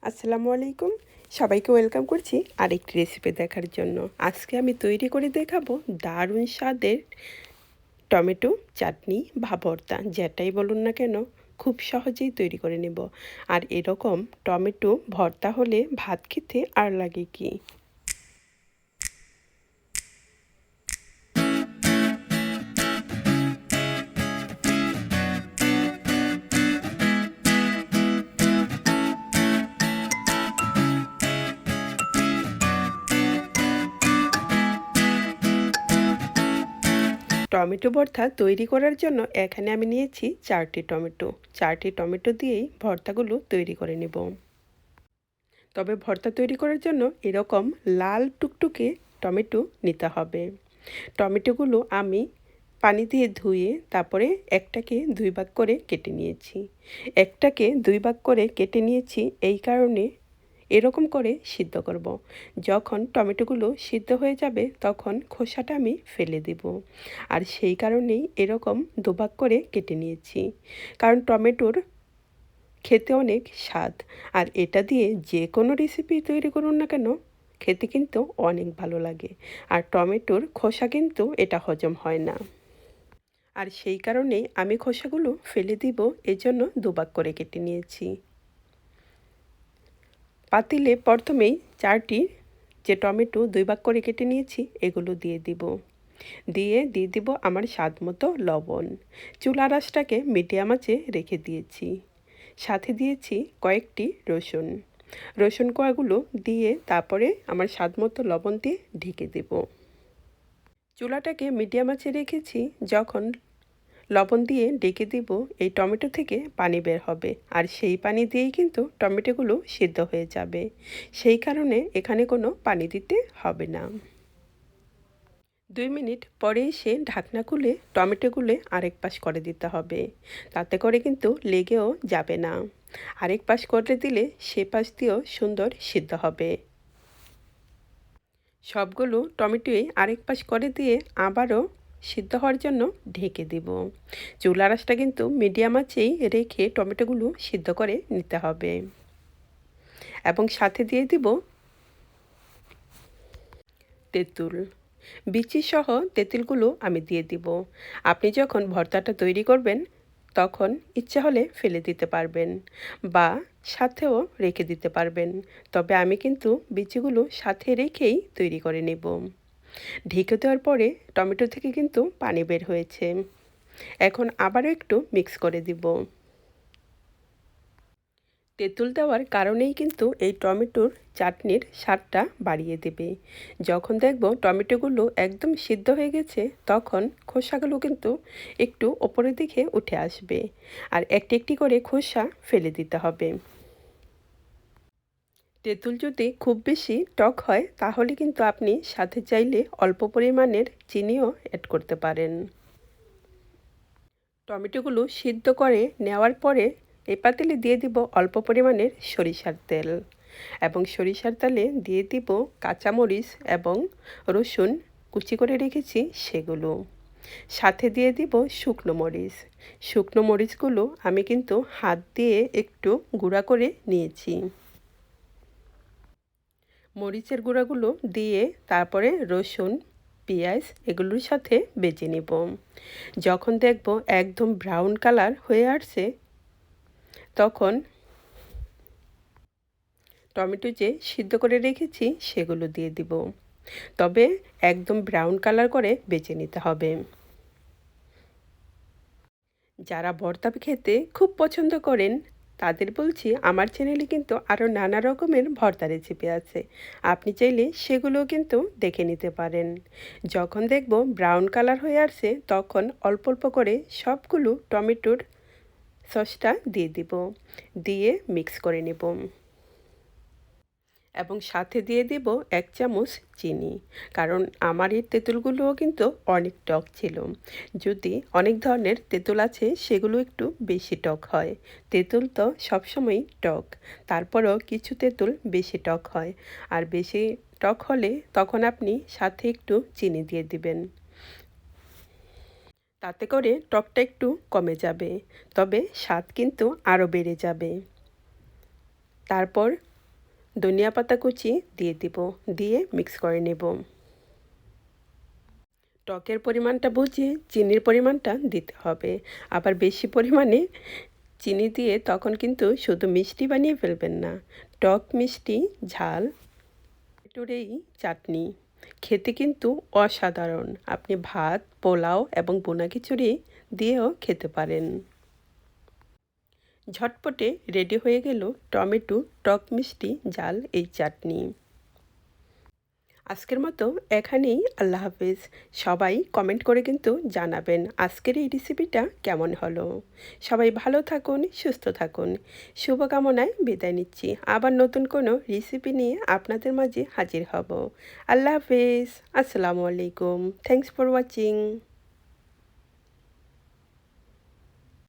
আসসালামু আলাইকুম, সবাইকে ওয়েলকাম করছি আরেকটি রেসিপি দেখার জন্য। আজকে আমি তৈরি করে দেখাবো দারুণ স্বাদের টমেটো চাটনি বা ভর্তা, যেটাই বলুন না কেন খুব সহজেই তৈরি করে নেব। আর এরকম টমেটো ভর্তা হলে ভাত খেতে আর লাগে কি। টমেটো ভর্তা তৈরি করার জন্য এখানে আমি নিয়েছি 4টি টমেটো। 4টি টমেটো দিয়েই ভর্তাগুলো তৈরি করে নেব। তবে ভর্তা তৈরি করার জন্য এরকম লাল টুকটুকে টমেটো নিতে হবে। টমেটোগুলো আমি পানি দিয়ে ধুয়ে তারপরে একটাকে 2 ভাগ করে কেটে নিয়েছি। একটাকে 2 ভাগ করে কেটে নিয়েছি এই কারণে এরকম করে সিদ্ধ করব। যখন টমেটোগুলো সিদ্ধ হয়ে যাবে তখন খোসাটা আমি ফেলে দেব। আর সেই কারণেই এরকম 2 ভাগ করে কেটে নিয়েছি। কারণ টমেটোর খেতে অনেক স্বাদ, আর এটা দিয়ে যে কোনো রেসিপি তৈরি করুন না কেন খেতে কিন্তু অনেক ভালো লাগে। আর টমেটোর খোসা কিন্তু এটা হজম হয় না, আর সেই কারণেই আমি খোসাগুলো ফেলে দিব, এজন্য 2 ভাগ করে কেটে নিয়েছি। পাতিলে প্রথমেই 4টি যে টমেটো 2 ভাগ করে কেটে নিয়েছি এগুলো দিয়ে দিব আমার স্বাদ মতো লবণ। চুলার আঁচটাকে মিডিয়াম আঁচে রেখে দিয়েছি। সাথে দিয়েছি কয়েকটি রসুন কোয়াগুলো দিয়ে তারপরে আমার স্বাদ মতো লবণ দিয়ে ঢেকে দেব। চুলাটাকে মিডিয়াম আঁচে রেখেছি। যখন লবণ দিয়ে ঢেকে দিব এই টমেটো থেকে পানি বের হবে, আর সেই পানি দিয়েই কিন্তু টমেটোগুলো সিদ্ধ হয়ে যাবে। সেই কারণে এখানে কোনো পানি দিতে হবে না। 2 মিনিট পরে এসে ঢাকনা খুলে টমেটোগুলো আরেক পাশ করে দিতে হবে। তাতে করে কিন্তু লেগেও যাবে না। আরেক পাশ করে দিলে সে পাশ দিয়েও সুন্দর সিদ্ধ হবে। সবগুলো টমেটোই আরেক পাশ করে দিয়ে আবারও সিদ্ধ হওয়ার জন্য ঢেকে দেব। চুলার আঁচটা কিন্তু মিডিয়াম আঁচেই রেখে টমেটোগুলো সিদ্ধ করে নিতে হবে। এবং সাথে দিয়ে দিব তেঁতুল। বিচি সহ তেঁতুলগুলো আমি দিয়ে দিব। আপনি যখন ভর্তাটা তৈরি করবেন তখন ইচ্ছা হলে ফেলে দিতে পারবেন বা সাথেও রেখে দিতে পারবেন। তবে আমি কিন্তু বিচিগুলো সাথে রেখেই তৈরি করে নেব। ঢেকে দেওয়ার পরে টমেটো থেকে কিন্তু পানি বের হয়েছে। এখন আবারও একটু মিক্স করে দিব। তেঁতুল দেওয়ার কারণেই কিন্তু এই টমেটোর চাটনির স্বাদটা বাড়িয়ে দেবে। যখন দেখব টমেটোগুলো একদম সিদ্ধ হয়ে গেছে তখন খোসাগুলো কিন্তু একটু ওপরের দিকে উঠে আসবে, আর একটি একটি করে খোসা ফেলে দিতে হবে। তেঁতুল যদি খুব বেশি টক হয় তাহলে কিন্তু আপনি সাথে চাইলে অল্প পরিমাণের চিনিও অ্যাড করতে পারেন। টমেটোগুলো সিদ্ধ করে নেওয়ার পরে এই পাতিলে দিয়ে দিব অল্প পরিমাণের সরিষার তেল, এবং সরিষার তেলে দিয়ে দিব কাঁচামরিচ এবং রসুন কুচি করে রেখেছি সেগুলো। সাথে দিয়ে দিব শুকনো মরিচগুলো আমি কিন্তু হাত দিয়ে একটু গুঁড়া করে নিয়েছি। মরিচের গুঁড়াগুলো দিয়ে তারপরে রসুন পেঁয়াজ এগুলোর সাথে বেজে নেব। যখন দেখব একদম ব্রাউন কালার হয়ে আসছে তখন টমেটো যে সিদ্ধ করে রেখেছি সেগুলো দিয়ে দিব। তবে একদম ব্রাউন কালার করে বেজে নিতে হবে। যারা ভর্তা খেতে খুব পছন্দ করেন তাদের বলছি, আমার চ্যানেলে কিন্তু আরও নানা রকমের ভর্তা রেসিপি আছে। আপনি চাইলে সেগুলোও কিন্তু দেখে নিতে পারেন। যখন দেখব ব্রাউন কালার হয়ে আসছে তখন অল্প অল্প করে সবগুলো টমেটোর সসটা দিয়ে দিব, দিয়ে মিক্স করে নেব। এবং সাথে দিয়ে দেব 1 চামচ চিনি, কারণ আমার এই তেঁতুলগুলোও কিন্তু অনেক টক ছিল। যদি অনেক ধরনের তেঁতুল আছে সেগুলো একটু বেশি টক হয়। তেঁতুল তো সবসময়ই টক, তারপরও কিছু তেঁতুল বেশি টক হয়। আর বেশি টক হলে তখন আপনি সাথে একটু চিনি দিয়ে দিবেন, তাতে করে টকটা একটু কমে যাবে, তবে স্বাদ কিন্তু আরও বেড়ে যাবে। তারপর ধনিয়া পাতা কুচি দিয়ে দিব, দিয়ে মিক্স করে নেব। টকের পরিমাণটা বুঝে চিনির পরিমাণটা দিতে হবে। আবার বেশি পরিমাণে চিনি দিয়ে তখন কিন্তু শুধু মিষ্টি বানিয়ে ফেলবেন না। টক মিষ্টি ঝাল টমেটোর এই চাটনি খেতে কিন্তু অসাধারণ। আপনি ভাত, পোলাও এবং বোনা খিচুড়ি দিয়েও খেতে পারেন। ঝটপটে রেডি হয়ে গেল টমেটো টক মিষ্টি ঝাল এই চাটনি। আজকের মতো এখানেই, আল্লাহ হাফেজ। সবাই কমেন্ট করে কিন্তু জানাবেন আজকের এই রেসিপিটা কেমন হলো। সবাই ভালো থাকুন, সুস্থ থাকুন। শুভকামনায় বিদায় নিচ্ছি। আবার নতুন কোনো রেসিপি নিয়ে আপনাদের মাঝে হাজির হব। আল্লাহ হাফেজ। আসসালামু আলাইকুম। Thanks for watching.